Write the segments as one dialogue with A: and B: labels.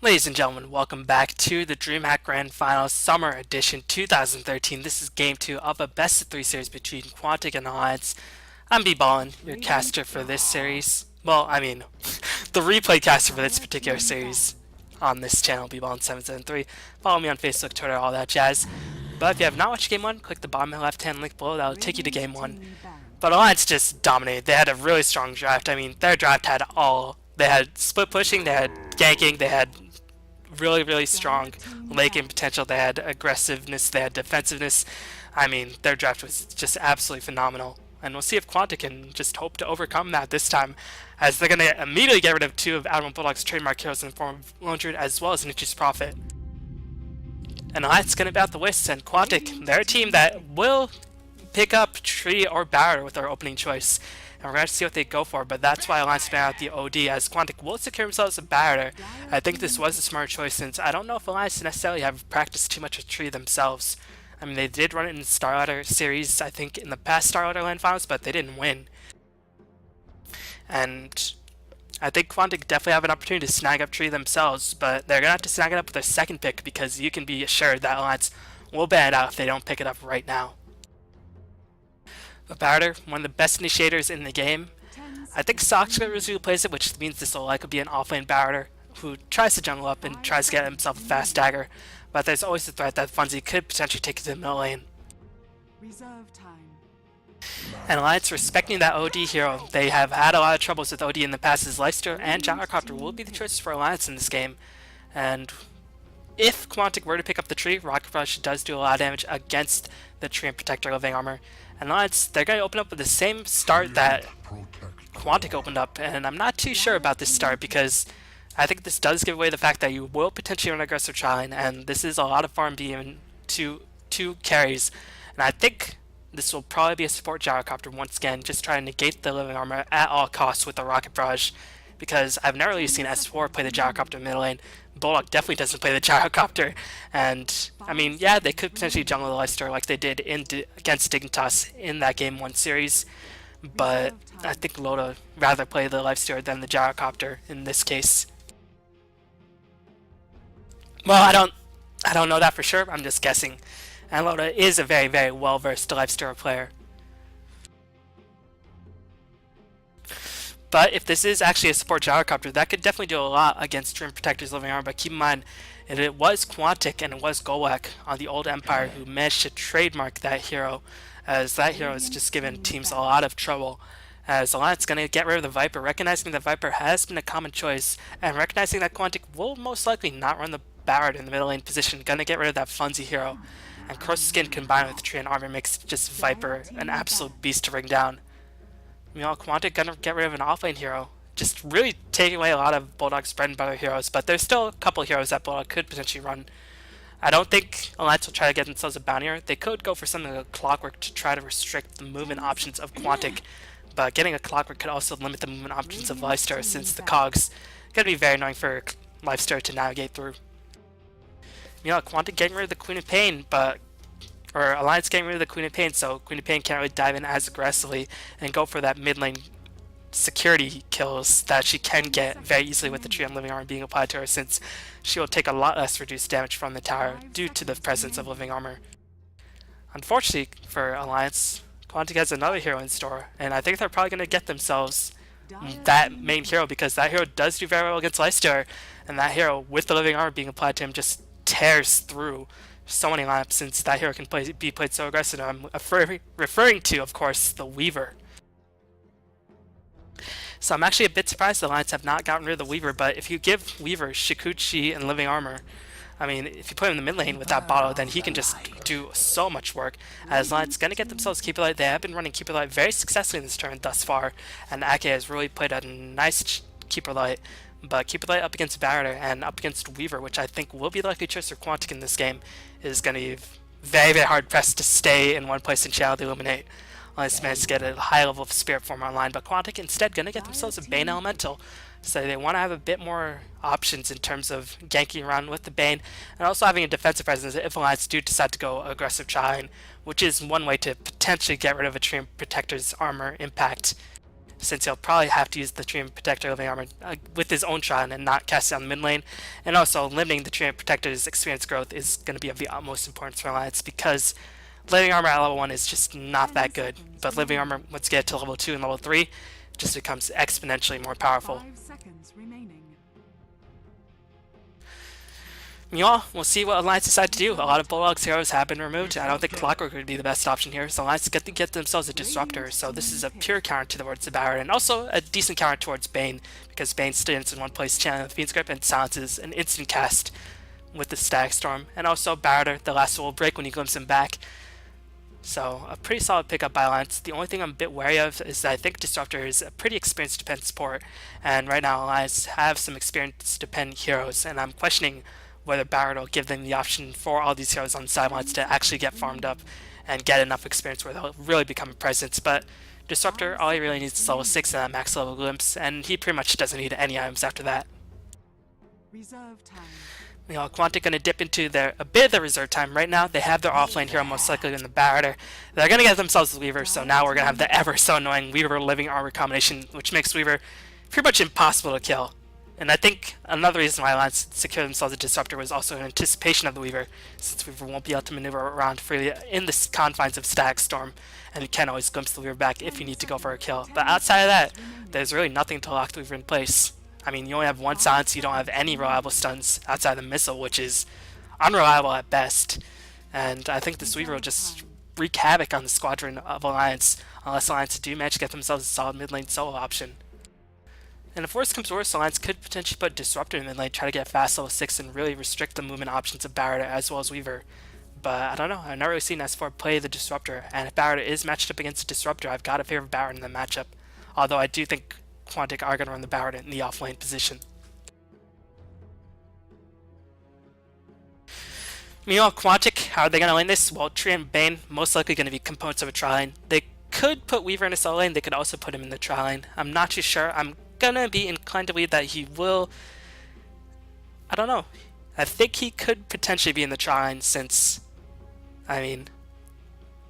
A: Ladies and gentlemen, welcome back to the Dreamhack Grand Finals Summer Edition 2013. This is Game 2 of a Best of 3 series between Quantic and Alliance. I'm B-Ballin, your caster for this series. Well, I mean, the replay caster for this particular series on this channel, B-Ballin773. Follow me on Facebook, Twitter, all that jazz. But if you have not watched Game 1, click the bottom left-hand link below. That will take you to Game 1. But Alliance just dominated. They had a really strong draft. I mean, their draft had all. They had split pushing, they had ganking, they had really strong late game potential. They had aggressiveness, they had defensiveness. I mean, their draft was just absolutely phenomenal. And we'll see if Quantic can just hope to overcome that this time, as they're going to immediately get rid of two of Admiral Bulldog's trademark heroes in the form of Lone Druid as well as Nietzsche's Prophet. And that's going to be out the Wisps, and Quantic, they're a team that will pick up Tree or Barrier with their opening choice. And we're going to see what they go for, but that's why Alliance banned out the OD, as Quantic will secure themselves a Barrier. I think this was a smart choice, since I don't know if Alliance necessarily have practiced too much with Tree themselves. I mean, they did run it in the Starladder series, I think, in the past Starladder Land Finals, but they didn't win. And I think Quantic definitely have an opportunity to snag up Tree themselves, but they're going to have to snag it up with their second pick, because you can be assured that Alliance will ban it out if they don't pick it up right now. But Barrier, one of the best initiators in the game. I think Sock's going to usually plays it, which means this will likely be an offlane Barrier who tries to jungle up and tries to get himself a fast dagger. But there's always the threat that Funzy could potentially take it to the middle lane. And Alliance respecting that OD hero. They have had a lot of troubles with OD in the past, as Leicester and Gyrocopter will be the choices for Alliance in this game. And if Quantic were to pick up the Tree, Rocket Rush does do a lot of damage against the Tree and Protector Living Armor. And Alliance, they're going to open up with the same start that Quantic opened up, and I'm not too sure about this start, because I think this does give away the fact that you will potentially run aggressive Chine, and this is a lot of farm being two carries. And I think this will probably be a support Gyrocopter once again, just trying to negate the Living Armor at all costs with the Rocket Barrage, because I've never really seen S4 play the Gyrocopter in middle lane. Bulldog definitely doesn't play the Gyrocopter, and I mean, yeah, they could potentially jungle the Leicester like they did against Dignitas in that Game 1 series, but I think Loda rather play the Lifestealer than the Gyrocopter in this case. Well, I don't know that for sure, I'm just guessing. And Loda is a very well-versed Lifestealer player. But if this is actually a support Gyrocopter, that could definitely do a lot against Dream Protector's Living Armor. But keep in mind, it was Quantic and it was Golek on the old Empire who managed to trademark that hero, as that hero has just given teams a lot of trouble. As Alliance is going to get rid of the Viper, recognizing that Viper has been a common choice, and recognizing that Quantic will most likely not run the Barret in the middle lane position, going to get rid of that Funzy hero. And Crow's Skin combined with Tree and Armor makes just Viper an absolute beast to bring down. Meanwhile, Quantic gonna get rid of an offlane hero, just really taking away a lot of Bulldog's bread and butter heroes, but there's still a couple heroes that Bulldog could potentially run. I don't think Alliance will try to get themselves a bountier. They could go for something like a Clockwork to try to restrict the movement options of Quantic, but getting a Clockwork could also limit the movement options of Lifestealer, since the cogs gonna be very annoying for Lifestealer to navigate through. Meanwhile, Quantic getting rid of the Queen of Pain, or Alliance getting rid of the Queen of Pain, so Queen of Pain can't really dive in as aggressively and go for that mid lane security kills that she can get very easily with the Tree and Living Armor being applied to her, since she will take a lot less reduced damage from the tower due to the presence of Living Armor. Unfortunately for Alliance, Quantic has another hero in store, and I think they're probably going to get themselves that main hero, because that hero does do very well against Leicester, and that hero with the Living Armor being applied to him just tears through so many lineups, since that hero can be played so aggressive. I'm referring to, of course, the Weaver. So I'm actually a bit surprised the Alliance have not gotten rid of the Weaver, but if you give Weaver Shikuchi and Living Armor, I mean, if you put him in the mid lane with that bottle, then he can just do so much work. As Alliance going to get themselves Keeper Light. They have been running Keeper Light very successfully in this turn thus far, and Ake has really played a nice Keeper Light. But Keeper Light up against Barrier and up against Weaver, which I think will be the likely choice for Quantic in this game, is going to be very hard pressed to stay in one place and Shadow to Illuminate, unless managed to get a high level of Spirit Form online. But Quantic instead going to get themselves a Bane Elemental, so they want to have a bit more options in terms of ganking around with the Bane, and also having a defensive presence if Alliance do decide to go aggressive Chine, which is one way to potentially get rid of a Tree Protector's armor impact. since he'll probably have to use the Treant Protector Living Armor with his own Tron and not cast it on the mid lane. And also, limiting the Treant Protector's experience growth is going to be of the utmost importance for Alliance, because Living Armor at level 1 is just not that good. But Living Armor, once you get to level 2 and level 3, just becomes exponentially more powerful.
B: 5 seconds remaining.
A: Meanwhile, we'll see what Alliance decide to do. A lot of Bulldog's heroes have been removed. I don't think Clockwork would be the best option here, so Alliance get to get themselves a Disruptor. So this is a pure counter towards the Barret, and also a decent counter towards Bane, because Bane stands in one place, channeling the Fiend's Grip, and silences an instant cast with the Static Storm. And also Barret, the last will break when you glimpse him back. So a pretty solid pickup by Alliance. The only thing I'm a bit wary of is that I think Disruptor is a pretty experienced defense support, and right now Alliance have some experienced defend heroes, and I'm questioning whether Barret will give them the option for all these heroes on the sidelines to actually get farmed up and get enough experience where they'll really become a presence. But Disruptor, all he really needs is level 6 and that max level glimpse, and he pretty much doesn't need any items after that.
B: Reserve time.
A: You know, Quantic going to dip into a bit of their reserve time. Right now, they have their offlane hero most likely in the Barret. They're going to get themselves the Weaver, so now we're going to have the ever so annoying Weaver Living Armor combination, which makes Weaver pretty much impossible to kill. And I think another reason why Alliance secured themselves a Disruptor was also in anticipation of the Weaver, since Weaver won't be able to maneuver around freely in the confines of Static Storm, and you can always glimpse the Weaver back if you need to go for a kill. But outside of that, there's really nothing to lock the Weaver in place. I mean, you only have one silence, you don't have any reliable stuns outside the missile, which is unreliable at best. And I think this Weaver will just wreak havoc on the squadron of Alliance, unless Alliance do manage to get themselves a solid mid lane solo option. And if worse comes to worse, Alliance could potentially put Disruptor in mid lane, try to get fast level 6 and really restrict the movement options of Barret as well as Weaver. But I don't know, I've never really seen S4 play the Disruptor, and if Barret is matched up against a Disruptor, I've got to favor Barret in the matchup. Although I do think Quantic are going to run the Barret in the offlane position. Meanwhile, Quantic, how are they going to lane this? Well, Treant and Bane, most likely going to be components of a tri-lane. They could put Weaver in a solo lane, they could also put him in the tri-lane. I'm not too sure. I'm going to be inclined to believe that he will... I don't know. I think he could potentially be in the tri-lane since, I mean,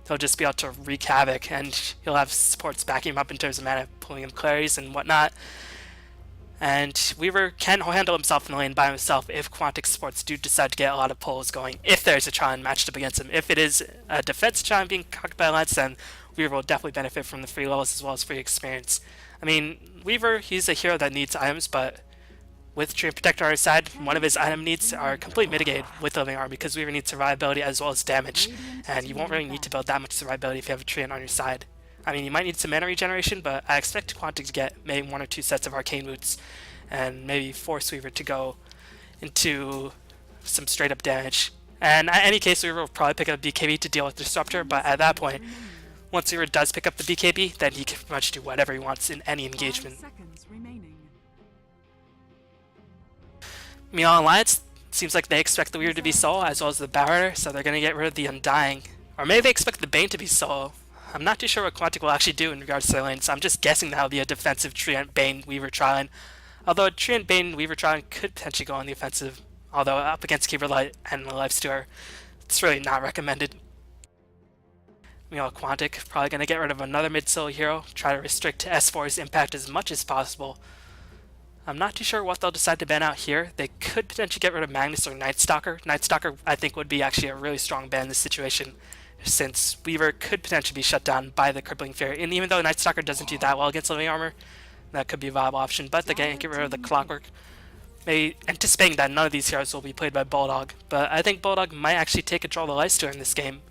A: he'll just be able to wreak havoc, and he'll have supports backing him up in terms of mana, pulling him claries and whatnot. And Weaver can handle himself in the lane by himself if Quantic supports do decide to get a lot of pulls going, if there's a Tron matched up against him. If it is a defense Tron being cocked by Alliance, then Weaver will definitely benefit from the free levels as well as free experience. I mean, Weaver, he's a hero that needs items, but with Treant Protector on his side, one of his item needs are completely mitigated with Living Armor, because Weaver needs survivability as well as damage, and you won't really need to build that much survivability if you have a Treant on your side. I mean, you might need some mana regeneration, but I expect Quantic to get maybe 1 or 2 sets of Arcane Boots, and maybe force Weaver to go into some straight up damage. And in any case, Weaver will probably pick up BKB to deal with Disruptor, but at that point, once Weaver does pick up the BKB, then he can pretty much do whatever he wants in any engagement. Meanwhile, Alliance, seems like they expect the Weaver to be solo as well as the Barret, so they're going to get rid of the Undying. Or maybe they expect the Bane to be solo. I'm not too sure what Quantic will actually do in regards to their lane, so I'm just guessing that'll be a defensive Treant Bane Weaver tri-lane. Although a Treant Bane Weaver tri-lane could potentially go on the offensive, although up against Keeper Light and the Lifestealer, it's really not recommended. Meanwhile, Quantic probably going to get rid of another mid-solo hero, try to restrict S4's impact as much as possible. I'm not too sure what they'll decide to ban out here. They could potentially get rid of Magnus or Night Stalker. Night Stalker, I think, would be actually a really strong ban in this situation, since Weaver could potentially be shut down by the Crippling Fear. And even though Night Stalker doesn't do that well against Living Armor, that could be a viable option. But they're going to get rid of the Clockwork, maybe anticipating that none of these heroes will be played by Bulldog. But I think Bulldog might actually take control of the Lifestealer in this game,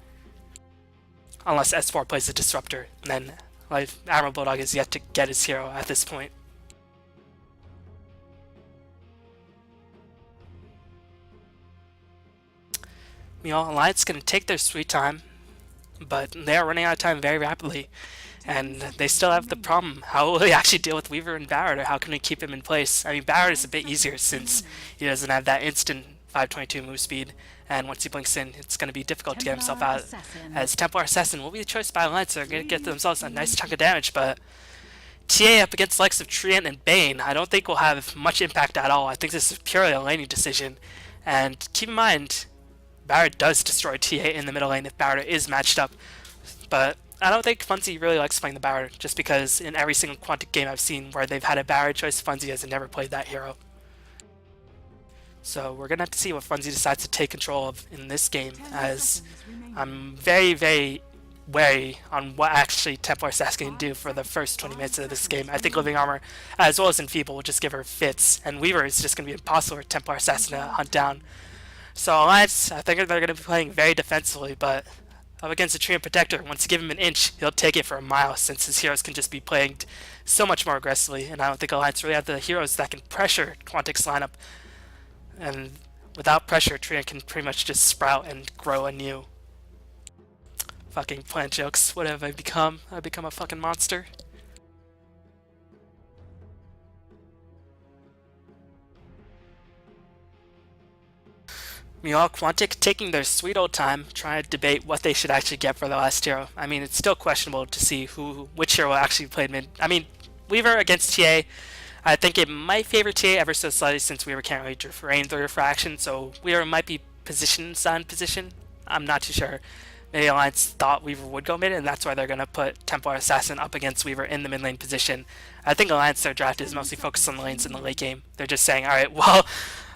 A: unless S4 plays a Disruptor. And then Admiral Bulldog is yet to get his hero at this point. Meanwhile, Alliance is going to take their sweet time, but they are running out of time very rapidly, and they still have the problem. How will they actually deal with Weaver and Barret, or how can we keep him in place? I mean, Barret is a bit easier since he doesn't have that instant 522 move speed, and once he blinks in, it's going to be difficult to get himself out. As Templar Assassin will be the choice by Alliance, so they're going to get themselves a nice chunk of damage, but TA up against the likes of Treant and Bane, I don't think will have much impact at all. I think this is purely a laning decision, and keep in mind, Barret does destroy TA in the middle lane if Barret is matched up, but I don't think Funzy really likes playing the Barrier, just because in every single Quantic game I've seen where they've had a Barrier choice, Funzy has never played that hero. So we're gonna have to see what Funzy decides to take control of in this game,
B: 10
A: as
B: seconds remaining.
A: I'm very, very wary on what actually Templar Assassin can do for the first 20 minutes of this game. I think Living Armor, as well as Enfeeble, will just give her fits, and Weaver is just going to be impossible for Templar Assassin to hunt down. So Alliance, I think they're going to be playing very defensively, but up against the Tree and Protector, once you give him an inch, he'll take it for a mile, since his heroes can just be playing so much more aggressively, and I don't think Alliance really have the heroes that can pressure Quantic's lineup. And without pressure, Trian can pretty much just sprout and grow anew. Fucking plant jokes. What have I become? I've become a fucking monster. Meanwhile, Quantic taking their sweet old time trying to debate what they should actually get for the last hero. I mean, it's still questionable to see which hero actually played mid. I mean, Weaver against TA, I think it might favor TA ever so slightly, since Weaver can't really drain the refraction, so Weaver might be position inside position. I'm not too sure. Maybe Alliance thought Weaver would go mid, and that's why they're going to put Templar Assassin up against Weaver in the mid lane position. I think Alliance, their draft is mostly focused on the lanes in the late game. They're just saying, alright, well,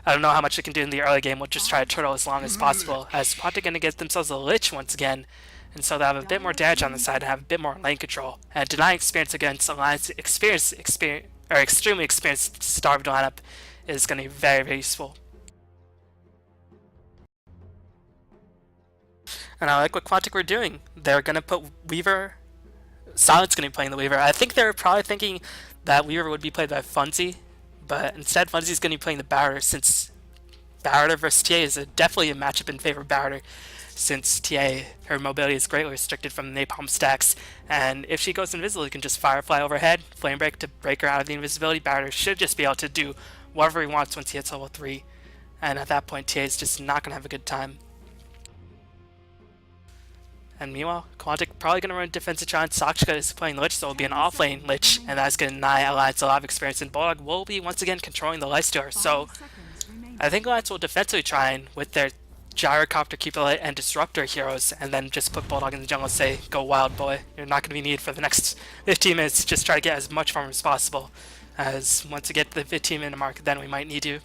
A: I don't know how much they can do in the early game, we'll just try to turtle as long as possible, as Quantic going to get themselves a Lich once again, and so they'll have a bit more damage on the side and have a bit more lane control. And denying experience against Alliance extremely experienced starved lineup is going to be very, very useful. And I like what Quantic were doing. They're going to put Weaver... Silent's going to be playing the Weaver. I think they were probably thinking that Weaver would be played by Funzy, but instead Funzy's going to be playing the Barrier, since Barrier versus TA is definitely a matchup in favor of Barrier, since TA, her mobility is greatly restricted from the napalm stacks, and if she goes invisible, you can just Firefly overhead, Flame Break to break her out of the invisibility. Barrier should just be able to do whatever he wants once he hits level 3, and at that point TA is just not going to have a good time. And meanwhile, Quantic probably going to run defensive giant. Sakshka is playing Lich, so it will be an offlane Lich, and that's going to deny Alliance a lot of experience, and Bulldog will be once again controlling the lifestealer. So I think Alliance will defensively try and with their Gyrocopter, Cupid, and Disruptor heroes, and then just put Bulldog in the jungle and say, go wild boy, you're not going to be needed for the next 15 minutes, just try to get as much farm as possible, as once you get to the 15 minute mark, then we might need you.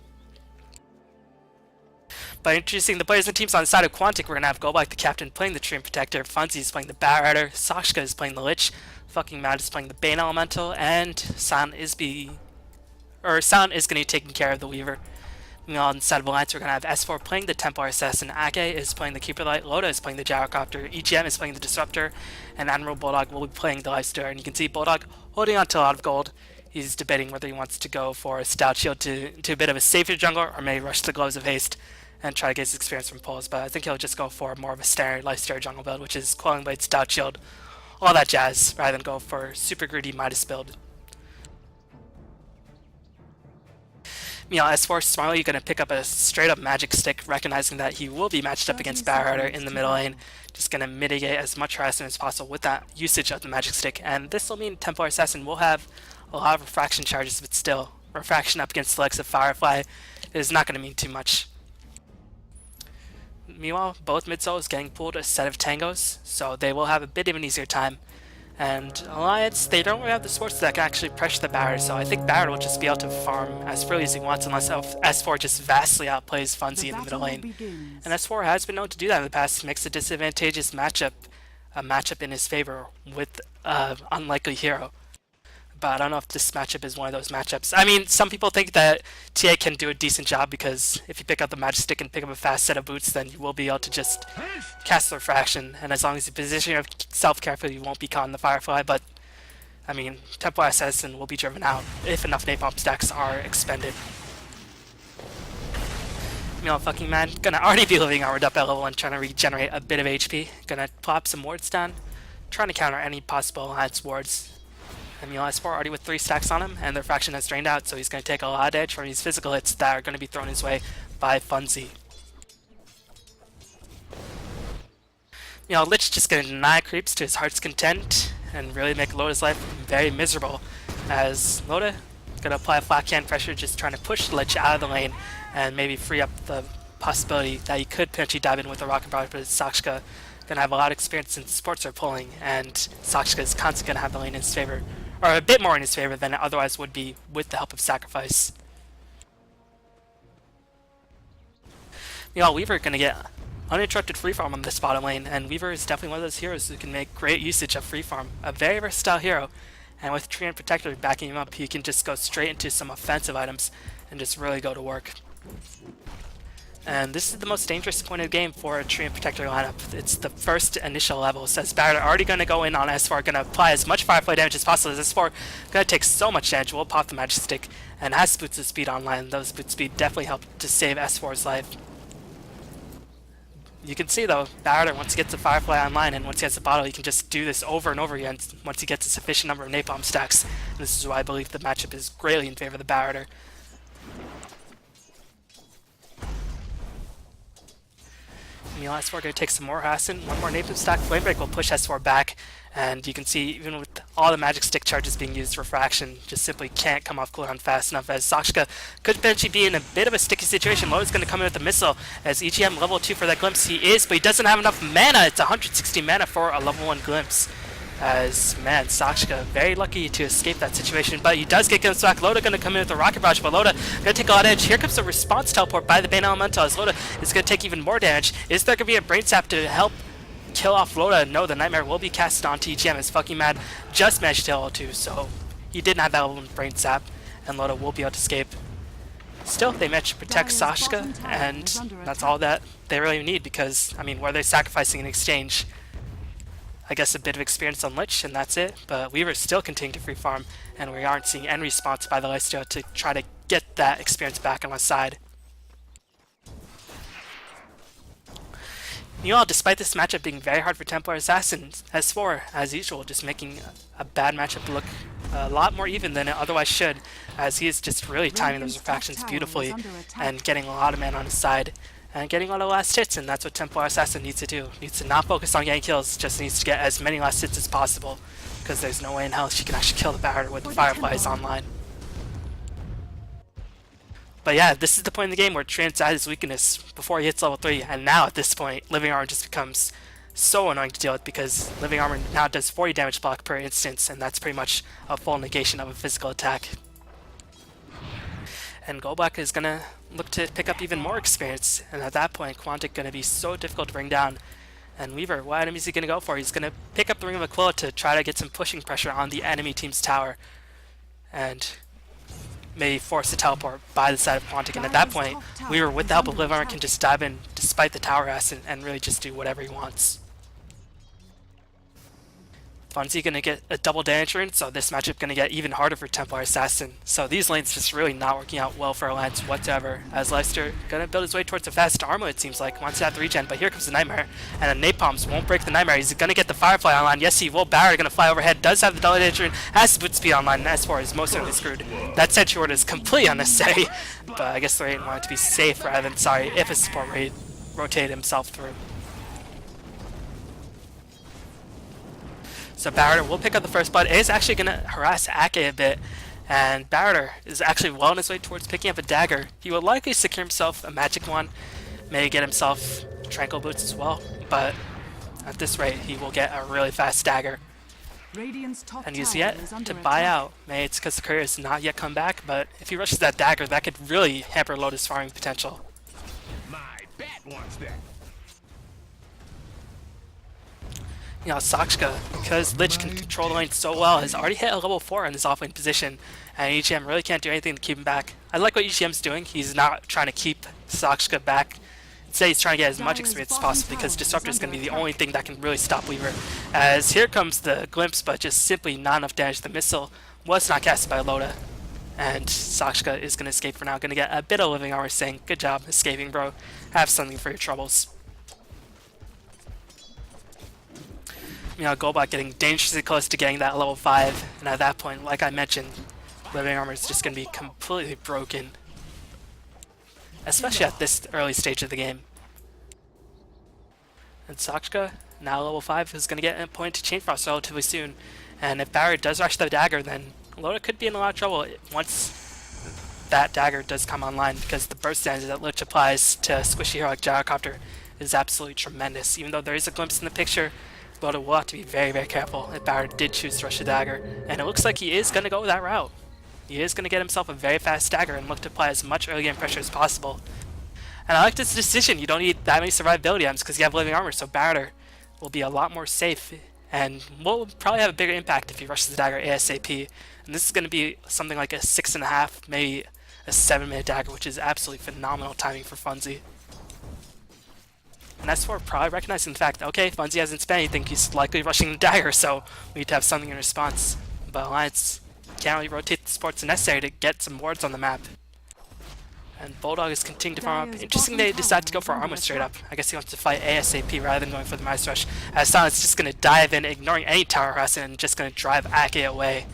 A: By introducing the players and teams on the side of Quantic, we're going to have Golbak the captain playing the Tree and Protector, Funzy is playing the Bat Rider, Sakshka is playing the Lich, fucking Mad is playing the Bane Elemental, and Silent is going to be taking care of the Weaver. On the side of Alliance, we're going to have S4 playing the Templar Assassin, Ake is playing the Keeper Light, Loda is playing the Gyrocopter, EGM is playing the Disruptor, and Admiral Bulldog will be playing the Lifestealer. And you can see Bulldog holding on to a lot of gold. He's debating whether he wants to go for a Stout Shield to a bit of a safer jungler, or maybe rush the Gloves of Haste and try to get his experience from pulls, but I think he'll just go for more of a standard Lifestealer jungle build, which is Quelling Blade, Stout Shield, all that jazz, rather than go for super greedy Midas build. S4 smartly going to pick up a straight up magic stick, recognizing that he will be matched up against Barrier in the middle lane, just going to mitigate as much harassment as possible with that usage of the magic stick, and this will mean Templar Assassin will have a lot of refraction charges, but still, refraction up against the likes of Firefly is not going to mean too much. Meanwhile, both mid-solos getting pulled a set of tangos, so they will have a bit of an easier time. And Alliance, they don't really have the supports that can actually pressure the Barrier, so I think Barrier will just be able to farm as freely as he wants, unless S4 just vastly outplays Funzy in the middle lane. And S4 has been known to do that in the past, makes a disadvantageous matchup a matchup in his favor with an unlikely hero. But I don't know if this matchup is one of those matchups. I mean, some people think that TA can do a decent job, because if you pick up the magic stick and pick up a fast set of boots, then you will be able to just cast the refraction, and as long as you position yourself carefully, you won't be caught in the Firefly. But I mean, Templar Assassin will be driven out if enough napalm stacks are expended. Fucking man, gonna already be living armored up at level 1, trying to regenerate a bit of HP. Gonna plop some wards down, trying to counter any possible Alliance wards. And S4 already with 3 stacks on him, and the refraction has drained out, so he's going to take a lot of damage from these physical hits that are going to be thrown his way by Funzy. Lich just going to deny creeps to his heart's content, and really make Loda's life very miserable, as Loda going to apply a flat can pressure, just trying to push Lich out of the lane, and maybe free up the possibility that he could potentially dive in with a rocket barrage, but Sakshka gonna have a lot of experience since supports are pulling, and Sakshka is constantly gonna have the lane in his favor, or a bit more in his favor than it otherwise would be with the help of Sacrifice. Meanwhile, Weaver gonna get uninterrupted free farm on this bottom lane, and Weaver is definitely one of those heroes who can make great usage of free farm. A very versatile hero, and with Tree and Protector backing him up, he can just go straight into some offensive items and just really go to work. And this is the most dangerous point of the game for a Tree and Protector lineup. It's the first initial level. So Barrett are already going to go in on S4, going to apply as much Firefly damage as possible. As S4 going to take so much damage, will pop the Magic Stick, and has Boots of Speed online. Those Boots of Speed definitely help to save S4's life. You can see though, Barrett, once he gets the Firefly online and once he has the bottle, he can just do this over and over again once he gets a sufficient number of Napalm stacks. And this is why I believe the matchup is greatly in favor of the Barretter. Meanwhile, S4 going to take some more harassment, one more Napalm stack. Flamebreak will push S4 back, and you can see even with all the Magic Stick charges being used, Refraction just simply can't come off cooldown fast enough, as Sakshka could potentially be in a bit of a sticky situation. Loda's going to come in with the missile, as EGM level 2 for that Glimpse he is, but he doesn't have enough mana. It's 160 mana for a level 1 Glimpse. As, man, Sakshka very lucky to escape that situation, but he does get Glimpse back. Loda going to come in with a Rocket Barrage, but Loda going to take a lot of damage. Here comes the response teleport by the Bane Elemental, as Loda is going to take even more damage. Is there going to be a Brain Sap to help kill off Loda? No, the Nightmare will be casted onto EGM, as fucking mad just managed to level 2, so he didn't have that level 1 Brain Sap, and Loda will be able to escape. Still, they managed to protect Sakshka, and that's all that they really need, because, I mean, what are they sacrificing in exchange? I guess a bit of experience on Lich, and that's it, but Weaver still continuing to free farm, and we aren't seeing any response by the Lifesteal to try to get that experience back on our side. Meanwhile, despite this matchup being very hard for Templar Assassins, S4, as usual, just making a bad matchup look a lot more even than it otherwise should, as he is just really timing those refractions beautifully and getting a lot of men on his side and getting all the last hits, and that's what Templar Assassin needs to do. Needs to not focus on getting kills, just needs to get as many last hits as possible, because there's no way in hell she can actually kill the Barretter with the Fireflies online. But yeah, this is the point in the game where Trance at his weakness before he hits level 3, and now at this point, Living Armor just becomes so annoying to deal with, because Living Armor now does 40 damage block per instance, and that's pretty much a full negation of a physical attack. And Golblack is going to look to pick up even more experience, and at that point, Quantic going to be so difficult to bring down. And Weaver, what item is he going to go for? He's going to pick up the Ring of Aquila to try to get some pushing pressure on the enemy team's tower, and may force a teleport by the side of Quantic. And at that point, Weaver, with the help of Live Armor, can just dive in despite the tower ass and really just do whatever he wants. Funzy going to get a double damage rune, so this matchup going to get even harder for Templar Assassin. So these lanes just really not working out well for Alliance whatsoever, as Leicester going to build his way towards a fast armor, it seems like, wants to have the regen, but here comes the Nightmare, and the Napalms won't break the Nightmare. He's going to get the Firefly online. Yes, he will. Barrett going to fly overhead, does have the double damage rune, has the boot speed online, and S4 is most certainly screwed. That Sentry Ward is completely unnecessary, but I guess the raid wanted to be safe rather than sorry if a support raid rotated himself through. So Barretter will pick up the first blood. It is actually going to harass Ake a bit, and Barretter is actually well on his way towards picking up a dagger. He will likely secure himself a magic one, may get himself tranquil boots as well, but at this rate he will get a really fast dagger. And he's yet to buy out. Maybe it's because the courier has not yet come back, but if he rushes that dagger, that could really hamper Lotus farming potential.
C: My bat wants that.
A: You know, Sakshka, because Lich can control the lane so well, has already hit a level 4 in his offlane position, and EGM really can't do anything to keep him back. I like what EGM's doing. He's not trying to keep Sakshka back. Instead, he's trying to get as much experience as possible, because Disruptor is going to be the only thing that can really stop Weaver. As here comes the Glimpse, but just simply not enough damage. The missile was not casted by Loda, and Sakshka is going to escape for now. Going to get a bit of living armor, saying, "Good job escaping, bro. Have something for your troubles." You know, Golbot getting dangerously close to getting that level 5, and at that point, like I mentioned, living armor is just going to be completely broken, especially at this early stage of the game. And Sakshka, now level 5, is going to get a point to Chain Frost relatively soon, and if Barrett does rush the dagger, then Loda could be in a lot of trouble once that dagger does come online, because the burst damage that Lich applies to a squishy hero like Gyrocopter is absolutely tremendous. Even though there is a glimpse in the picture, Loda will have to be very, very careful if Barrett did choose to rush the dagger. And it looks like he is going to go that route. He is going to get himself a very fast dagger and look to apply as much early game pressure as possible. And I like this decision. You don't need that many survivability items because you have living armor, so Barrett will be a lot more safe and will probably have a bigger impact if he rushes the dagger ASAP. And this is going to be something like a 6.5, maybe a 7-minute dagger, which is absolutely phenomenal timing for Funzy. And S4 probably recognizing the fact that, okay, Funzy hasn't spent anything, he's likely rushing the dagger, so we need to have something in response. But Alliance can't really rotate the supports necessary to get some wards on the map. And Bulldog is continuing to farm up. Interesting they decide to go for armor straight up. I guess he wants to fight ASAP rather than going for the Mice Rush. As Silent's just going to dive in, ignoring any tower harassment, and just going to drive Ake away.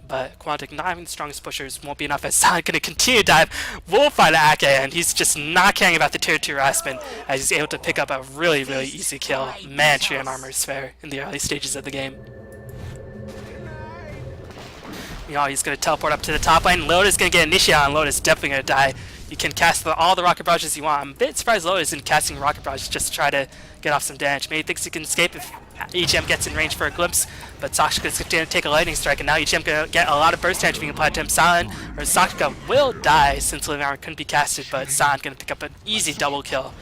A: But Quantic, not having the strongest pushers, won't be enough as Silent going to continue to dive. Will find Ake, and he's just not caring about the tier 2 harassment as he's able to pick up a really, really easy kill. Man, Treant armor is fair in the early stages of the game. You know, he's going to teleport up to the top lane. Loda's going to get initiated on. Loda's definitely going to die. You can cast all the rocket barrages you want. I'm a bit surprised Loda isn't casting rocket barrages just to try to get off some damage. Maybe he thinks he can escape if EGM gets in range for a glimpse, but Sakshika's going to take a lightning strike, and now EGM going to get a lot of burst damage being applied to him. Silent, or Sakshika will die since living armor couldn't be casted, but Silent going to pick up an easy double kill.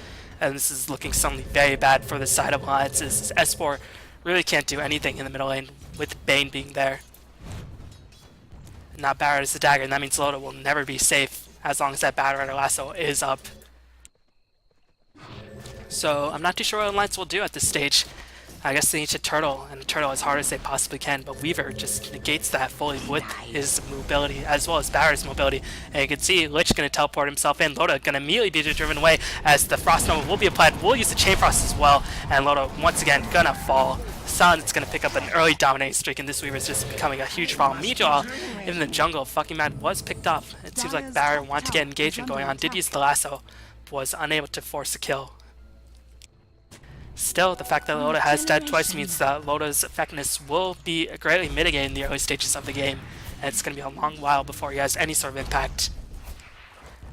A: And this is looking something very bad for the side of Alliances. S4 really can't do anything in the middle lane with Bane being there. Now Barrett is the dagger, and that means Loda will never be safe as long as that Batterator lasso is up. So I'm not too sure what Alliance will do at this stage. I guess they need to turtle, and turtle as hard as they possibly can, but Weaver just negates that fully with his mobility, as well as Barrett's mobility. And you can see Lich going to teleport himself in. Loda going to immediately be driven away as the Frost Nova will be applied. We'll use the Chain Frost as well, and Loda once again going to fall. Silent's going to pick up an early dominating streak, and this Weaver is just becoming a huge problem. Meanwhile, in the jungle, Fucking Mad was picked up. It seems like Barrett wanted to get engagement going on, did use the lasso, but was unable to force a kill. Still, the fact that Loda has died twice means that Loda's effectiveness will be greatly mitigated in the early stages of the game, and it's going to be a long while before he has any sort of impact.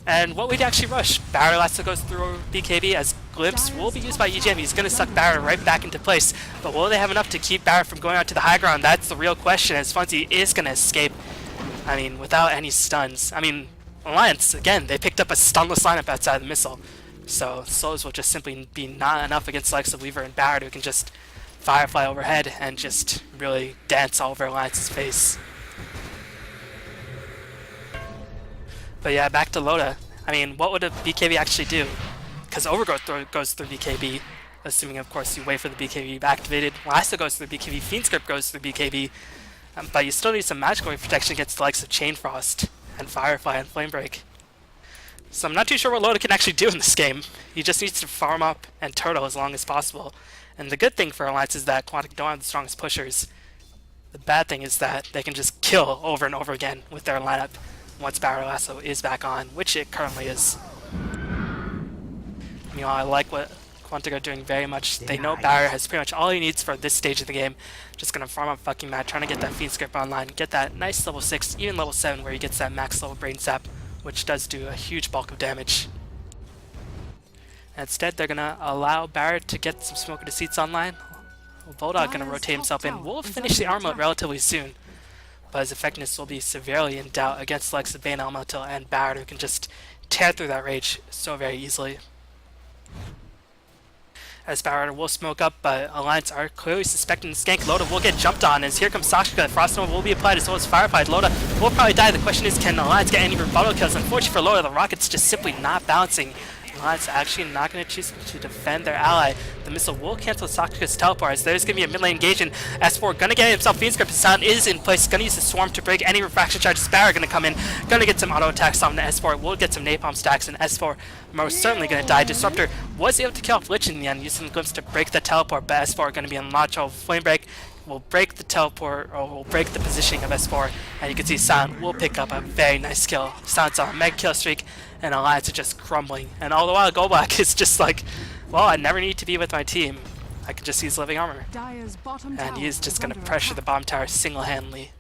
A: And what we'd actually rush? Barrett lasso goes through BKB as Glimpse will be used by EGM. He's going to suck Barrett right back into place, but will they have enough to keep Barrett from going out to the high ground? That's the real question, as Funzy is going to escape, I mean, without any stuns. I mean, Alliance, again, they picked up a stunless lineup outside the missile. So slows will just simply be not enough against the likes of Weaver and Barrett, who can just Firefly overhead and just really dance all over Alliance's face. But yeah, back to Loda. I mean, what would a BKB actually do? Because Overgrowth goes through BKB, assuming of course you wait for the BKB to be activated. Lasso goes through BKB, Fiend Script goes through BKB, but you still need some magical protection against the likes of Chain Frost and Firefly and Flame Break. So I'm not too sure what Loda can actually do in this game. He just needs to farm up and turtle as long as possible. And the good thing for Alliance is that Quantic don't have the strongest pushers. The bad thing is that they can just kill over and over again with their lineup once Barrett Lasso is back on, which it currently is. Meanwhile, I like what Quantic are doing very much. They know Barrett has pretty much all he needs for this stage of the game. Just gonna farm up Fucking Mad, trying to get that Fiend Script online, get that nice level 6, even level 7 where he gets that max level Brain Sap, which does do a huge bulk of damage. And instead, they're gonna allow Barrett to get some Smoke of Deceits online. Bulldog gonna rotate himself in. We'll finish the armlet relatively soon, but his effectiveness will be severely in doubt against the likes of Bane Elemental and Barrett, who can just tear through that rage so very easily. As Barrett will smoke up, but Alliance are clearly suspecting the Skank. Loda will get jumped on, as here comes Sakshika. Frost Nova will be applied as well as Firefly. Loda will probably die. The question is, can Alliance get any rebuttal kills? Unfortunately for Loda, the rocket's just simply not bouncing. Alliance actually not going to choose to defend their ally. The missile will cancel Sakshika's teleport, as there's going to be a mid lane engagement. S4 going to get himself Fiend Script. Silent is in place, going to use the Swarm to break any refraction charges. Barrett going to come in, going to get some auto attacks on the S4. Will get some Napalm stacks, and S4 most certainly going to die. Disruptor was able to kill off Lich in the end, using the Glimpse to break the teleport, but S4 going to be in lot of trouble. Flame Break will break the teleport, or will break the positioning of S4, and you can see Silent will pick up a very nice kill. Silent's on a mega kill streak, and Alliance are just crumbling. And all the while, Golbak is just like, well, I never need to be with my team. I can just use living armor. And he is just going to pressure the bottom tower single-handedly.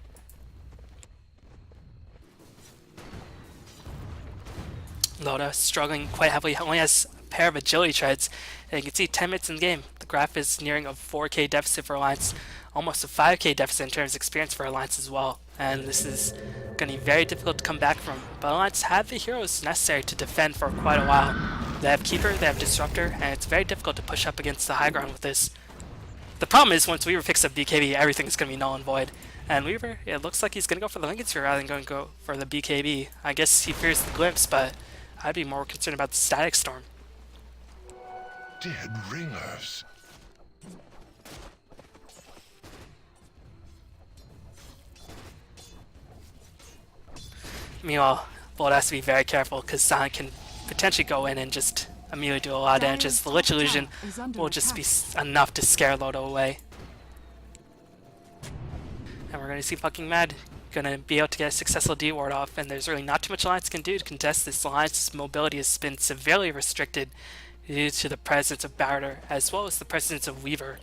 A: Loda struggling quite heavily, only has pair of agility treads. And you can see 10 minutes in the game, the graph is nearing a 4k deficit for Alliance, almost a 5k deficit in terms of experience for Alliance as well. And this is going to be very difficult to come back from. But Alliance have the heroes necessary to defend for quite a while. They have Keeper, they have Disruptor, and it's very difficult to push up against the high ground with this. The problem is once Weaver picks up BKB, everything's going to be null and void. And Weaver, it looks like he's going to go for the Lincoln Sphere rather than going to go for the BKB. I guess he fears the Glimpse, but I'd be more concerned about the Static Storm.
C: Dead ringers.
A: Meanwhile, Bolt has to be very careful because Silent can potentially go in and just immediately do a lot of damage. As the Lich Illusion will just be enough to scare Loda away. And we're going to see fucking Mad going to be able to get a successful D-ward off, and there's really not too much Alliance can do to contest this. Alliance's mobility has been severely restricted due to the presence of Barrier as well as the presence of Weaver.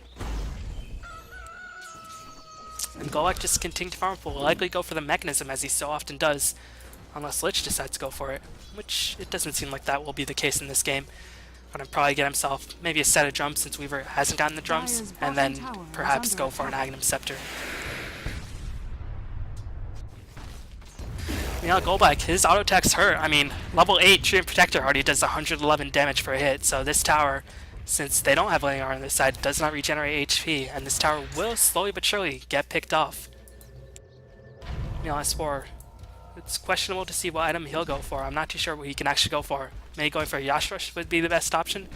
A: And Golak just continue to farm, will likely go for the mechanism as he so often does, unless Lich decides to go for it, which it doesn't seem like that will be the case in this game. Gonna probably get himself maybe a set of drums since Weaver hasn't gotten the drums, and then perhaps go for an Aghanim Scepter. Meanwhile, Golbak, his auto attacks hurt. I mean, level 8 Treant Protector already does 111 damage per hit, so this tower, since they don't have Linear on this side, does not regenerate HP, and this tower will slowly but surely get picked off. Meanwhile, S4, it's questionable to see what item he'll go for. I'm not too sure what he can actually go for. Maybe going for a Yash Rush would be the best option.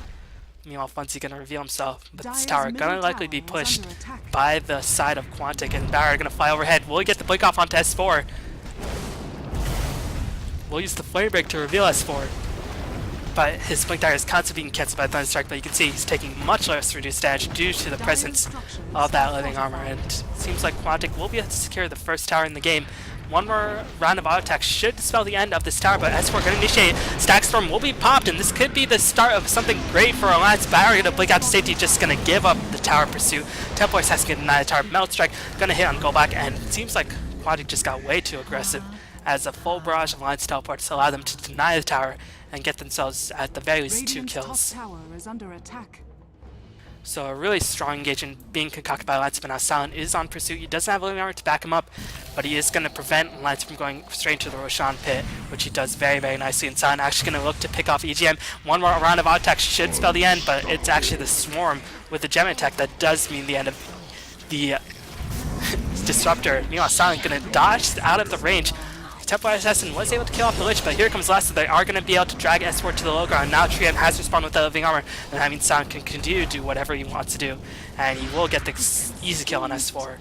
A: Meanwhile, Funzy gonna reveal himself, but this tower gonna likely be pushed by the side of Quantic, and Barrier gonna fly overhead. Will he get the blink off onto S4? We'll use the Flame Break to reveal S4, but his Blink Dagger is constantly being cancelled by Thunderstrike, but you can see he's taking much less reduced damage due to the presence of that living armor, and it seems like Quantic will be able to secure the first tower in the game. One more round of auto attack should dispel the end of this tower, but S4 going to initiate. Static Storm will be popped, and this could be the start of something great for Alliance. Barrier going to blink out to safety, just going to give up the tower pursuit. Temporis has to deny the tower. Melt Strike going to hit on Golbak, and it seems like Quantic just got way too aggressive, as a full barrage of Alliance teleports allow them to deny the tower and get themselves at the very least 2 kills.
B: Top tower is under attack.
A: So a really strong engagement being concocted by Alliance, but now Silent is on pursuit. He doesn't have living armor to back him up, but he is going to prevent Alliance from going straight into the Roshan pit, which he does very, very nicely. And Silent actually going to look to pick off EGM. One more round of auto attack should spell the end, but it's actually the Swarm with the gem attack that does mean the end of the Disruptor. Meanwhile, Silent going to dodge out of the range. Templar Assassin was able to kill off the Lich, but here comes Last. They are going to be able to drag S4 to the low ground. Now Treant has respawned with the living armor, and that means Silent can continue to do whatever he wants to do, and he will get the easy kill on S4.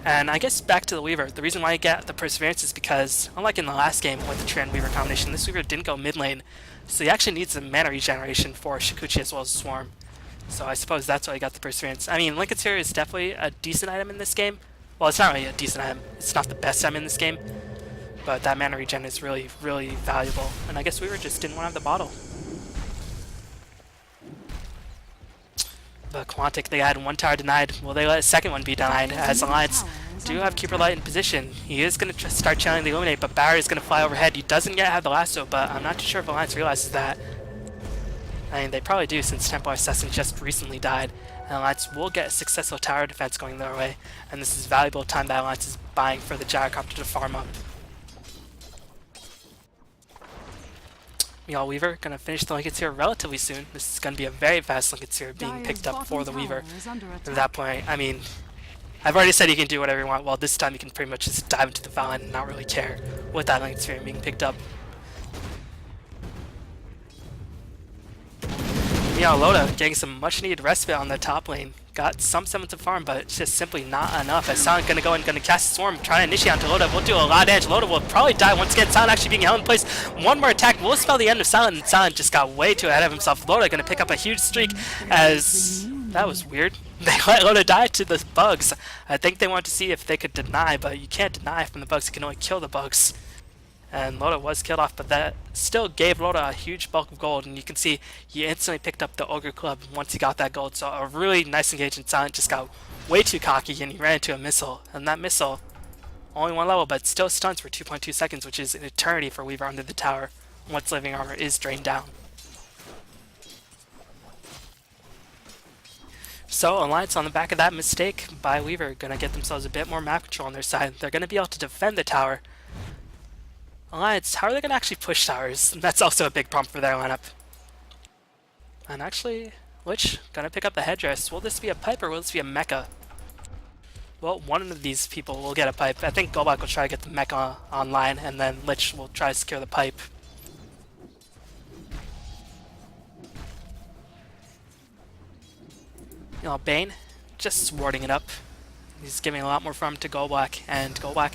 A: And I guess back to the Weaver, the reason why I get the Perseverance is because, unlike in the last game with the Treant Weaver combination, this Weaver didn't go mid lane, so he actually needs the mana regeneration for Shikuchi as well as Swarm. So I suppose that's why he got the Perseverance. I mean, Lincoln Sphere is definitely a decent item in this game. Well, it's not really a decent item. It's not the best item in this game, but that mana regen is really, really valuable. And I guess Weaver just didn't want to have the bottle. But Quantic, they had one tower denied. Will they let a second one be denied? As Alliance do have Keeper Light in position. He is going to start channeling the Illuminate, but Barrier is going to fly overhead. He doesn't yet have the lasso, but I'm not too sure if Alliance realizes that. I mean, they probably do since Templar Assassin just recently died. And Alliance will get a successful tower defense going their way, and this is valuable time that Alliance is buying for the Gyrocopter to farm up. Meanwhile, Weaver gonna finish the Lincoln Sphere relatively soon. This is gonna be a very fast Lincoln Sphere being picked up for the Weaver. At that point, I mean, I've already said he can do whatever he wants. Well, this time he can pretty much just dive into the fountain and not really care with that Lincoln Sphere being picked up. Meanwhile, Loda getting some much needed respite on the top lane. Got some semblance of farm, but it's just simply not enough. As Silent gonna go and gonna cast Swarm, trying to initiate onto Loda. Will do a lot of damage. Loda will probably die once again. Silent actually being held in place. One more attack will spell the end of Silent, and Silent just got way too ahead of himself. Loda gonna pick up a huge streak, as that was weird. They let Loda die to the bugs. I think they wanted to see if they could deny, but you can't deny from the bugs. You can only kill the bugs. And Loda was killed off, but that still gave Loda a huge bulk of gold, and you can see he instantly picked up the Ogre Club once he got that gold. So a really nice engagement. Silent just got way too cocky, and he ran into a missile, and that missile, only one level, but still stuns for 2.2 seconds, which is an eternity for Weaver under the tower. once living armor is drained down. So Alliance on the back of that mistake by Weaver gonna get themselves a bit more map control on their side. They're gonna be able to defend the tower. Alliance, how are they gonna actually push towers? That's also a big problem for their lineup. And actually, Lich gonna pick up the headdress. Will this be a pipe or will this be a mecha? Well, one of these people will get a pipe. I think Golbak will try to get the mecha online, and then Lich will try to secure the pipe. You know, Bane, just warding it up. He's giving a lot more farm to Golbak, and Golbak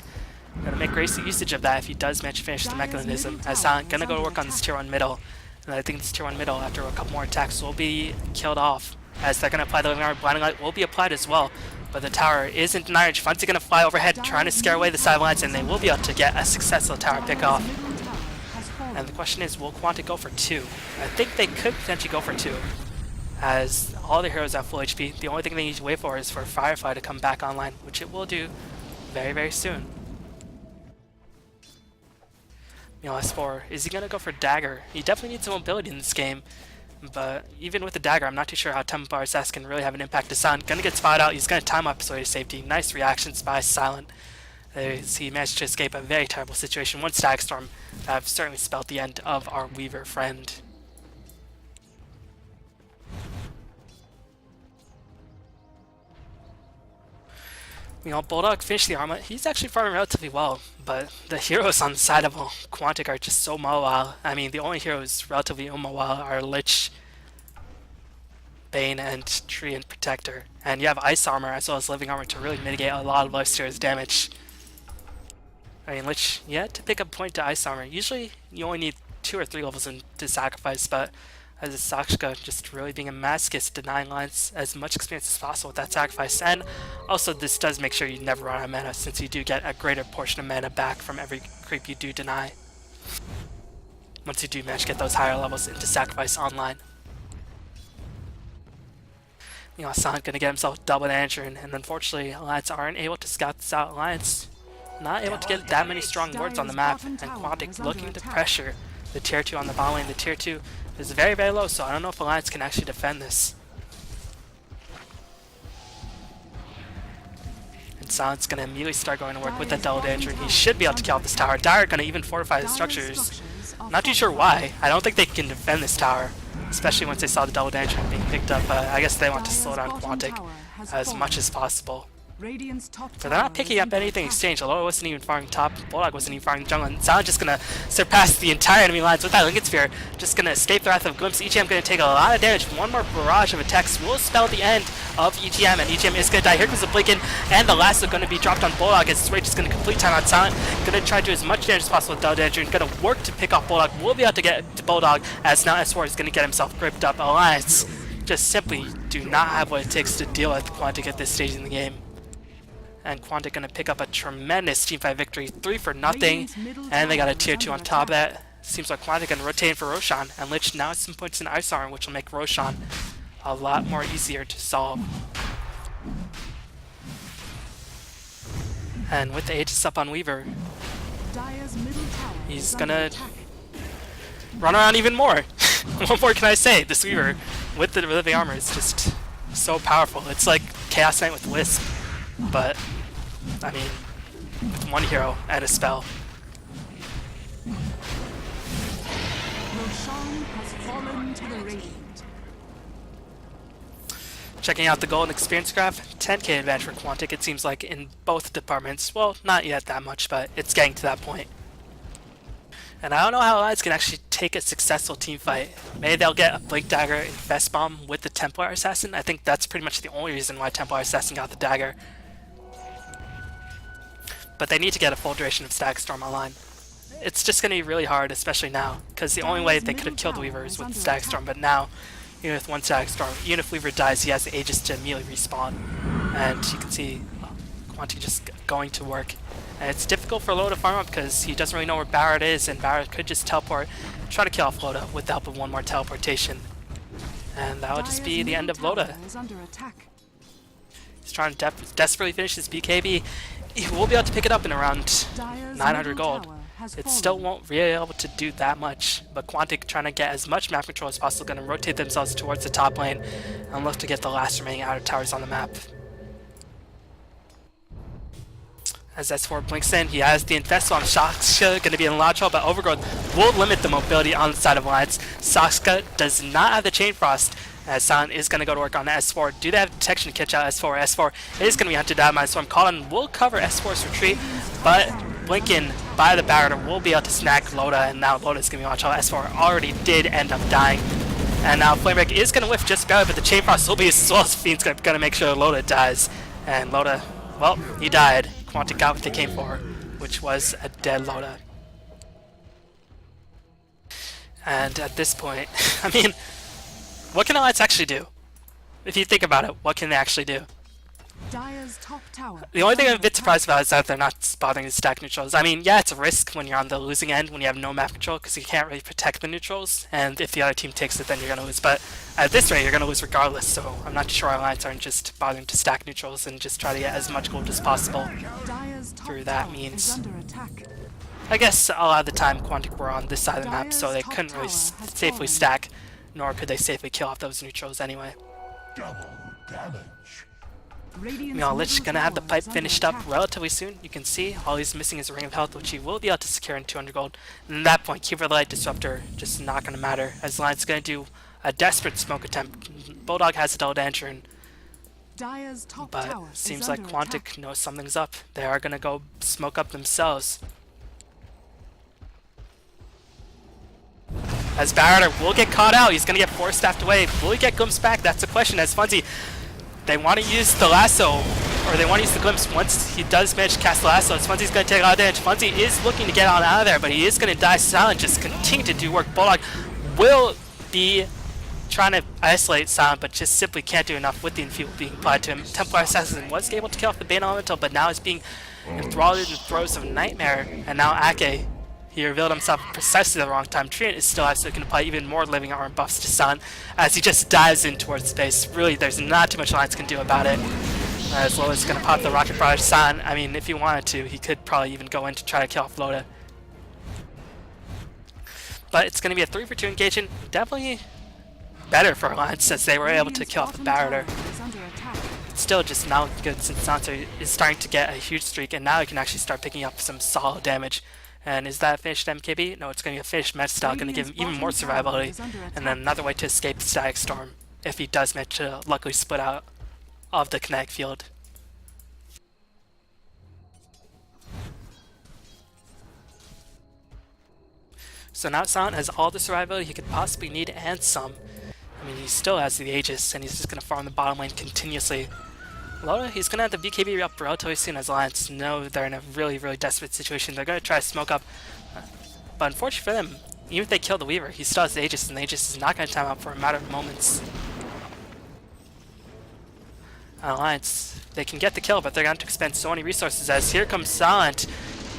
A: gonna make great usage of that if he does manage to finish the mechanism. As Silent gonna go to work on this tier 1 middle, and I think this tier 1 middle, after a couple more attacks, will be killed off. As they're gonna apply the living armor, blinding light will be applied as well. But the tower isn't denied. Quantic gonna fly overhead, trying to scare away the sidelines, and they will be able to get a successful tower pick off. And the question is, will Quantic go for 2? I think they could potentially go for 2, as all the heroes have full HP. The only thing they need to wait for is for Firefly to come back online, which it will do very, very soon. S4, is he gonna go for Dagger? He definitely needs some mobility in this game. But even with the dagger, I'm not too sure how Templar Assassin can really have an impact to Silent. Gonna get spotted out, he's gonna time up his way to safety. Nice reactions by Silent. He managed to escape a very terrible situation. One Stag Storm have certainly spelled the end of our Weaver friend. Bulldog finished the armor. He's actually farming relatively well, but the heroes on the side of Quantic are just so mobile. I mean, the only heroes relatively immobile are Lich, Bane, and Tree and Protector. And you have Ice Armor as well as Living Armor to really mitigate a lot of Lifesteal's damage. I mean, Lich, you had to pick up point to Ice Armor. Usually, you only need 2 or 3 levels to sacrifice, but as a Sakshka, just really being a masochist, denying lines as much experience as possible with that sacrifice. And also, this does make sure you never run out of mana, since you do get a greater portion of mana back from every creep you do deny, once you do manage to get those higher levels into sacrifice online. Silent gonna get himself double damage, and unfortunately, Alliance aren't able to scout this out. Alliance not able to get that many strong wards on the map, and Quantic looking to pressure the tier 2 on the bottom lane. The tier 2 is very, very low, so I don't know if Alliance can actually defend this. And Silent's gonna immediately start going to work with that double damage, and he should be able to kill out this tower. Dire gonna even fortify the structures. Not too sure why. I don't think they can defend this tower, especially once they saw the double damage being picked up. I guess they want to slow down Quantic as much as possible. So they're not picking up anything exchange. Although it wasn't even farming top, Bulldog wasn't even farming jungle, and Silent just gonna surpass the entire enemy lines with that Lincoln Sphere. Just gonna escape the wrath of Glimpse. EGM gonna take a lot of damage. One more barrage of attacks will spell the end of EGM, and EGM is gonna die. Here comes the Blinken, and the last is gonna be dropped on Bulldog as Rage is gonna complete time on Silent. Gonna try to do as much damage as possible with double damage, and gonna work to pick off Bulldog. Will be able to get to Bulldog, as now S4 is gonna get himself gripped up. Alliance just simply do not have what it takes to deal with Quantic at this stage in the game. And Quantic gonna pick up a tremendous teamfight victory, 3-0, and they got a tier 2 on top of that. Seems like Quantic gonna rotate for Roshan, and Lich now has some points in Ice Armor, which will make Roshan a lot more easier to solve. And with the Aegis up on Weaver, he's gonna run around even more. What more can I say? This Weaver with the living armor is just so powerful. It's like Chaos Knight with Wisp, but I mean, with one hero and a spell.
B: Roshan has fallen to the Radiant.
A: Checking out the golden experience graph, 10k advantage for Quantic, it seems like, in both departments. Well, not yet that much, but it's getting to that point. And I don't know how Alliance can actually take a successful team fight. Maybe they'll get a Blink Dagger and Vest Bomb with the Templar Assassin. I think that's pretty much the only reason why Templar Assassin got the dagger. But they need to get a full duration of Stag Storm online. It's just going to be really hard, especially now, because the only way they could have killed Weaver is with the Stag Storm, but now, even with one Stag Storm, even if Weaver dies, he has the Aegis to immediately respawn. And you can see Quantic just going to work. And it's difficult for Loda to farm up because he doesn't really know where Barrett is, and Barrett could just teleport, try to kill off Loda with the help of one more teleportation. And that would just be the end of Loda. He's trying to desperately finish his BKB. He will be able to pick it up in around 900 gold.
B: has
A: it still
B: fallen.
A: won't really be able to do that much. But Quantic, trying to get as much map control as possible, going to rotate themselves towards the top lane and look to get the last remaining outer towers on the map. As S4 blinks in, he has the Infest on Sakska, going to be in a lot of trouble, but Overgrowth will limit the mobility on the side of Alliance. Sakska does not have the Chain Frost, as Silent is going to go to work on S4. Do they have detection to catch out S4? S4 is going to be hunted down by Storm. Colin will cover S4's retreat, but Blinken by the Barrier will be able to snag Loda, and now Loda's going to be watch out. S4 already did end up dying. And now Flamebreak is going to whiff just barely, but the Chain Frost will be as well as Fiend's going to make sure Loda dies. And Loda, well, he died. Quantic got what they came for, which was a dead Loda. And at this point, I mean, what can Alliance actually do? If you think about it, what can they actually do?
B: Dire's top tower.
A: The only thing I'm a bit surprised about is that they're not bothering to stack neutrals. I mean, yeah, it's a risk when you're on the losing end, when you have no map control, because you can't really protect the neutrals, and if the other team takes it, then you're going to lose. But at this rate, you're going to lose regardless, so I'm not sure Alliance aren't just bothering to stack neutrals and just try to get as much gold as possible
B: Dire's top
A: through that
B: tower
A: means.
B: is under attack.
A: I guess a lot of the time Quantic were on this side of the map, so they
B: Dire's
A: couldn't
B: top
A: really
B: tower has
A: safely
B: fallen.
A: stack, nor could they safely kill off those neutrals anyway.
C: Double damage.
B: Radiant's
A: Lich
B: middle
A: gonna have the
B: tower
A: pipe
B: is under
A: finished up
B: attack.
A: relatively soon. You can see all he's missing is a ring of health, which he will be able to secure in 200 gold. And at that point, Keeper of the Light Disruptor just not gonna matter, as Lion's gonna do a desperate smoke attempt. Bulldog has a double Dancher,
B: Dire's top
A: but
B: tower
A: seems
B: is
A: like
B: under
A: Quantic
B: attack.
A: knows something's up. They are gonna go smoke up themselves. As Barrier will get caught out, he's gonna get force staffed away. Will he get glimpsed back? That's the question. As Funzy, they want to use the lasso, or they want to use the glimpse once he does manage to cast the lasso. Funzy's going to take a lot of damage. Funzy is looking to get on out of there, but he is going to die. Silent just continue to do work. Bulldog will be trying to isolate Silent, but just simply can't do enough with the Enfeeble being applied to him. Templar Assassin was able to kill off the Bane Elemental, but now is being enthralled in the throes of Nightmare. And now Ake, he revealed himself precisely the wrong time. Treant is still actually going to apply even more living armor buffs to Silent as he just dives in towards space. Really, there's not too much Alliance can do about it. As Loda's going to pop the rocket barrage. Silent, I mean, if he wanted to, he could probably even go in to try to kill off Loda. But it's going to be a 3-for-2 engagement. Definitely better for Alliance since they were able to
B: Radiant's
A: kill off the
B: bottom
A: Barrier.
B: tower is under attack.
A: Still just not good since Sansa is starting to get a huge streak, and now he can actually start picking up some solid damage. And is that a finished MKB? No, it's going to be a finished Met Style, going to give him even more survivability, and then another way to escape Static Storm if he does manage to luckily split out of the kinetic field. So now Silent has all the survivability he could possibly need and some. I mean, he still has the Aegis, and he's just going to farm the bottom lane continuously. Loda, he's going to have the BKB up relatively soon as Alliance know they're in a really, really desperate situation. They're going to try to smoke up. But unfortunately for them, even if they kill the Weaver, he still has the Aegis, and the Aegis is not going to time out for a matter of moments. Alliance, they can get the kill, but they're going to expend so many resources as here comes Silent.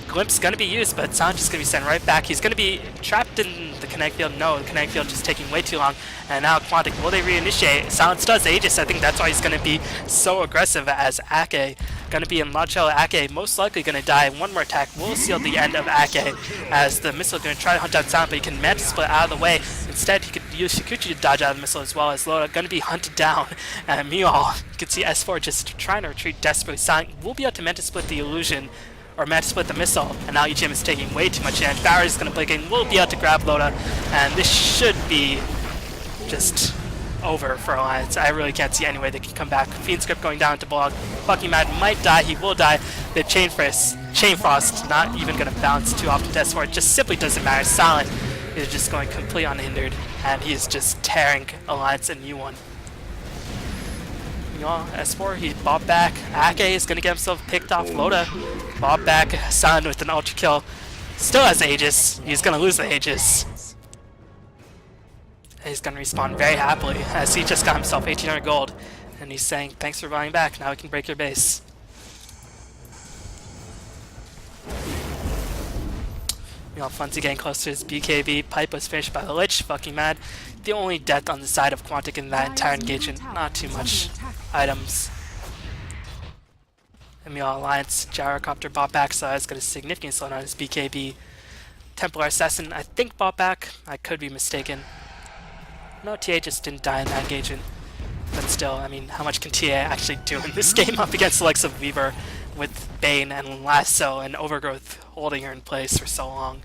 A: Glimpse is going to be used, but Silent just going to be sent right back. He's going to be trapped in the kinetic field. No, the kinetic field just taking way too long. And now Quantic, will they reinitiate? Silence does Aegis. I think that's why he's going to be so aggressive as Ake. Going to be in Launchel. Ake most likely going to die. One more attack will seal the end of Ake as the missile is going to try to hunt down Silent, but he can manage to split out of the way. Instead, he could use Shikuchi to dodge out of the missile as well as Loda going to be hunted down. And meanwhile, you can see S4 just trying to retreat desperately. Silent will be able to manage to split the illusion, or managed to split the missile, and now EGM is taking way too much damage. Barrier is going to blink in, will be able to grab Loda, and this should be just over for Alliance. I really can't see any way they can come back. Fiend Script going down to Bulldog. Fucking Mad might die, he will die. The Chain Frost, not even going to bounce too often to S4. It just simply doesn't matter. Silent is just going completely unhindered, and he is just tearing Alliance a new one. S4, he bobbed back. Ake is going to get himself picked off. Loda, bob back. Silent with an ultra kill. Still has Aegis. He's going to lose the Aegis. He's going to respawn very happily as he just got himself 1800 gold. And he's saying, thanks for buying back. Now we can break your base. Funzy getting close to his BKB. Pipe was finished by the Lich. Fucking Mad. The only death on the side of Quantic in that entire engagement. Not too much items. And Alliance Gyrocopter bought back, so that's going to significantly slow down his BKB. Templar Assassin, I think, bought back. I could be mistaken. No, TA just didn't die in that engagement. But still, I mean, how much can TA actually do in this game up against the likes of Weaver with Bane and Lasso and Overgrowth holding her in place for so long?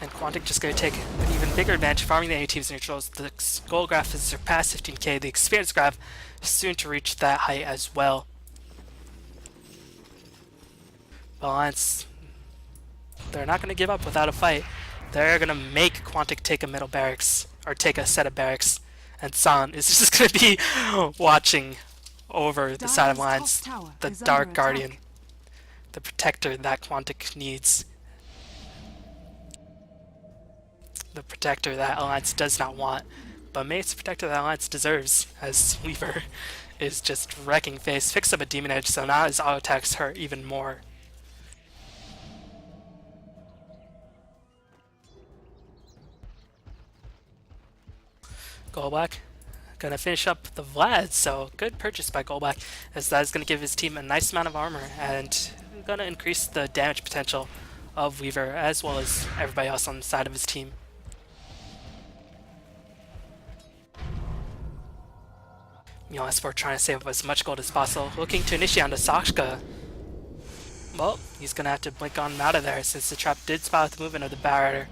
A: And Quantic just going to take an even bigger advantage farming the enemy team's neutrals. The gold graph has surpassed 15k. The experience graph is soon to reach that height as well. Alliance, they're not going to give up without a fight. They're going to make Quantic take a middle barracks, or take a set of barracks. And San is just going to be watching over the side of Alliance, the Dark Guardian, the protector that Quantic needs. The protector that Alliance does not want, but maybe it's the protector that Alliance deserves, as Weaver is just wrecking face. Picks up a Demon Edge, so now his auto attacks hurt even more. Goldblack gonna finish up the Vlad, so good purchase by Goldblack, as that is gonna give his team a nice amount of armor and gonna increase the damage potential of Weaver as well as everybody else on the side of his team. Meanwhile, Sport trying to save up as much gold as possible, looking to initiate onto Sakshka. Well, he's gonna have to blink on him out of there since the trap did spot the movement of the Batrider,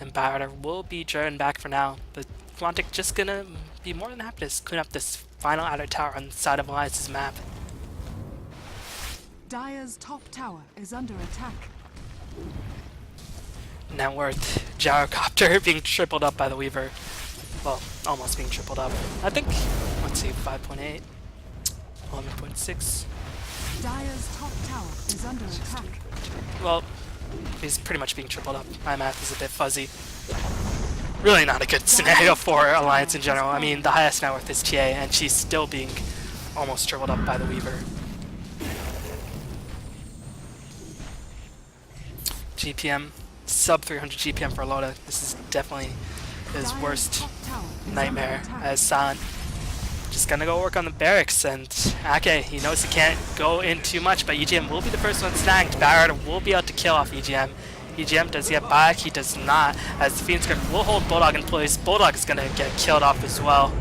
A: and Batrider will be driven back for now. But Quantic just gonna be more than happy to clean up this final outer tower on the side of Alliance's map.
B: Dire's top tower is under attack.
A: Net worth, Gyrocopter being tripled up by the Weaver. Well, almost being tripled up. I think, let's see, 5.8, 11.6.
B: Dire's top tower is under attack.
A: Well, he's pretty much being tripled up. My math is a bit fuzzy. Really not a good scenario for Alliance in general. I mean, the highest net worth is TA, and she's still being almost tripled up by the Weaver. GPM, sub 300 GPM for Loda. This is definitely his worst nightmare, as San just gonna go work on the barracks, and Ake, he knows he can't go in too much, but EGM will be the first one snagged. Batrider will be able to kill off EGM. EGM, does he have buyback? He does not, as the Phoenix Griffin will hold Bulldog in place. Bulldog is gonna get killed off as well.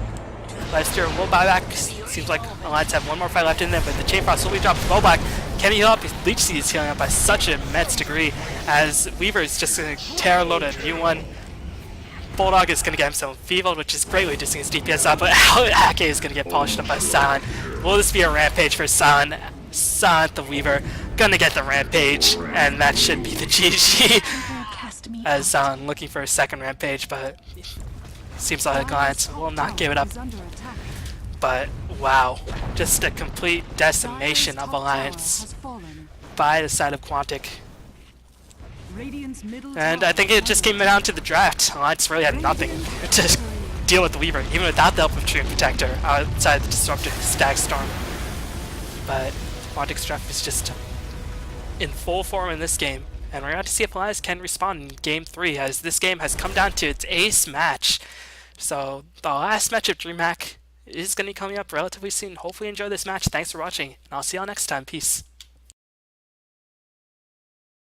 A: Lifesteer will buy back. Seems like Alliance have one more fight left in there, but the Chain Frost will be dropped. Goldblack, can he heal up? Leech Seed is healing up by such an immense degree, as Weaver is just gonna tear a load of a new one. Bulldog is going to get himself feebled, which is greatly reducing his DPS up, but Ake is going to get polished up by Silent. Will this be a rampage for Silent? Silent the Weaver gonna get the rampage, and that should be the GG. As Silent looking for a second rampage, but seems like Alliance will not give it up. But wow, just a complete decimation of Alliance by the side of Quantic. And I think it just came down to the draft. Alliance really had nothing to deal with the Weaver, even without the help of Dream Protector outside the Disruptive Stag Storm. But Quantic's draft is just in full form in this game, and we're going to see if Alliance can respond in Game 3, as this game has come down to its ace match. So the last match of Dreamhack is going to be coming up relatively soon. Hopefully you enjoy this match. Thanks for watching, and I'll see y'all next time. Peace.